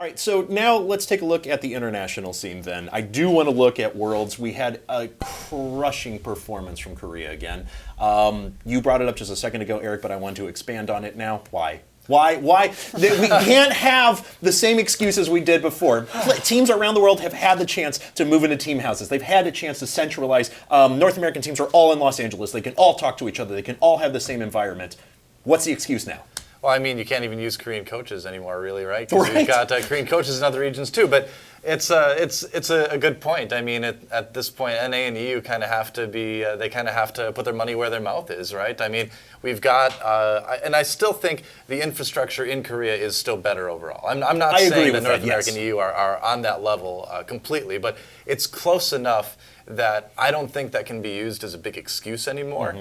All right, so now let's take a look at the international scene then. I do want to look at Worlds. We had a crushing performance from Korea again. You brought it up just a second ago, Eric, but I want to expand on it now. Why? Why? We can't have the same excuses we did before. Teams around the world have had the chance to move into team houses. They've had a chance to centralize. North American teams are all in Los Angeles. They can all talk to each other. They can all have the same environment. What's the excuse now? Well, I mean, you can't even use Korean coaches anymore, really, right? Because you've got Korean coaches in other regions too. But it's a good point. I mean, at this point, NA and EU kind of have to be. They kind of have to put their money where their mouth is, right? I mean, we've got, and I still think the infrastructure in Korea is still better overall. I'm not saying that North American and EU are on that level completely, but it's close enough that I don't think that can be used as a big excuse anymore.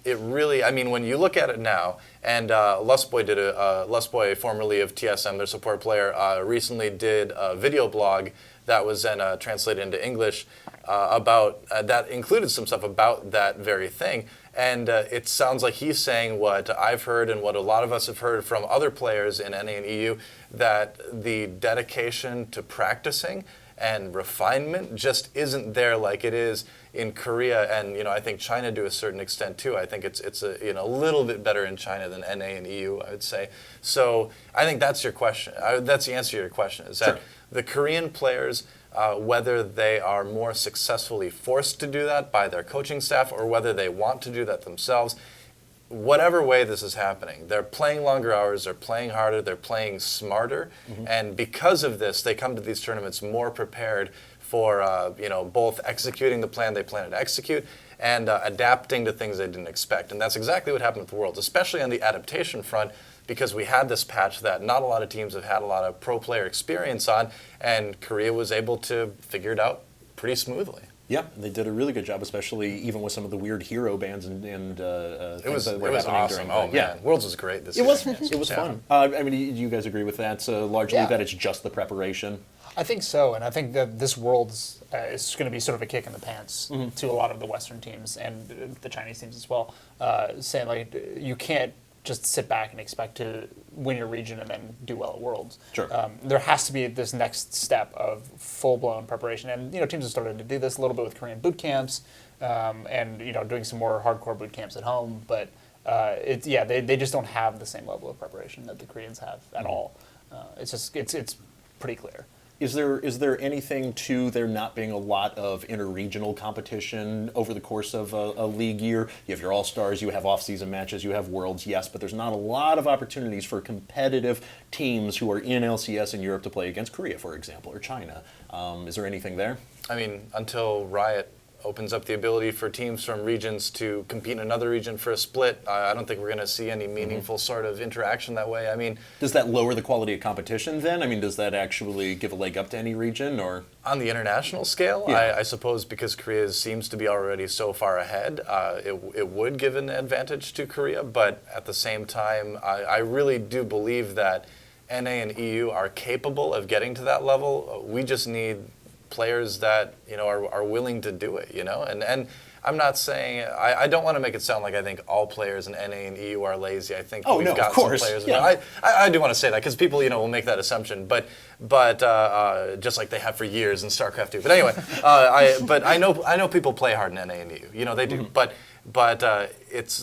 It really, I mean, when you look at it now, and Lusboy, formerly of TSM, their support player, recently did a video blog that was then translated into English about, that included some stuff about that very thing. And it sounds like he's saying what I've heard and what a lot of us have heard from other players in NA and EU, that the dedication to practicing and refinement just isn't there like it is in Korea, and I think China to a certain extent too. I think it's a little bit better in China than NA and EU, I would say. So I think that's your question. That's the answer to your question. Is that the Korean players, whether they are more successfully forced to do that by their coaching staff or whether they want to do that themselves, whatever way this is happening, they're playing longer hours, they're playing harder, they're playing smarter, and because of this, they come to these tournaments more prepared for both executing the plan they planned to execute and adapting to things they didn't expect. And that's exactly what happened with the Worlds, especially on the adaptation front, because we had this patch that not a lot of teams have had a lot of pro player experience on, and Korea was able to figure it out pretty smoothly. Yeah, they did a really good job, especially even with some of the weird hero bans and things that were happening awesome. during. Man, Worlds was great this year. It was fun. I mean, do you guys agree with that? Largely that it's just the preparation. I think so, and I think that this Worlds is going to be sort of a kick in the pants to a lot of the Western teams and the Chinese teams as well, saying like you can't just sit back and expect to win your region and then do well at Worlds. Sure. There has to be this next step of full-blown preparation, and teams have started to do this a little bit with Korean boot camps, and doing some more hardcore boot camps at home. But they just don't have the same level of preparation that the Koreans have at all. It's pretty clear. Is there anything to there not being a lot of interregional competition over the course of a league year? You have your All-Stars, you have off-season matches, you have Worlds, yes, but there's not a lot of opportunities for competitive teams who are in LCS in Europe to play against Korea, for example, or China. Is there anything there? I mean, until Riot opens up the ability for teams from regions to compete in another region for a split, I don't think we're going to see any meaningful sort of interaction that way. I mean, does that lower the quality of competition then? I mean, does that actually give a leg up to any region, or on the international scale? I suppose because Korea seems to be already so far ahead, it would give an advantage to Korea. But at the same time, I really do believe that NA and EU are capable of getting to that level. We just need players that are willing to do it, and I'm not saying I don't want to make it sound like I think all players in NA and EU are lazy. I think we've got some players. Yeah. I do want to say that because people will make that assumption, but just like they have for years in StarCraft 2. But anyway, I know people play hard in NA and EU. They do, but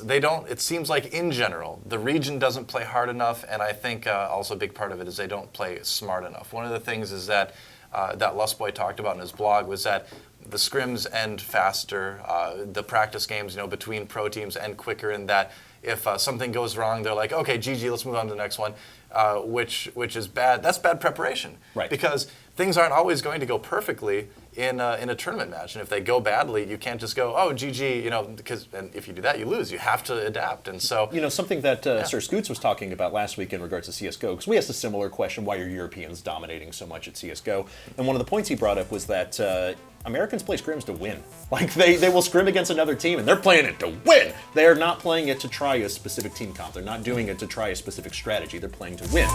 they don't. It seems like in general the region doesn't play hard enough, and I think also a big part of it is they don't play smart enough. One of the things is that Lusboy talked about in his blog was that the scrims end faster, the practice games, between pro teams end quicker, and that if something goes wrong, they're like, okay, GG, let's move on to the next one, which is bad. That's bad preparation, right? Because things aren't always going to go perfectly in a tournament match, and if they go badly, you can't just go, oh, GG, because if you do that, you lose. You have to adapt, and so something that Sir Scoots was talking about last week in regards to CS:GO, because we asked a similar question: why are Europeans dominating so much at CS:GO? And one of the points he brought up was that Americans play scrims to win. Like they will scrim against another team, and they're playing it to win. They are not playing it to try a specific team comp. They're not doing it to try a specific strategy. They're playing to win.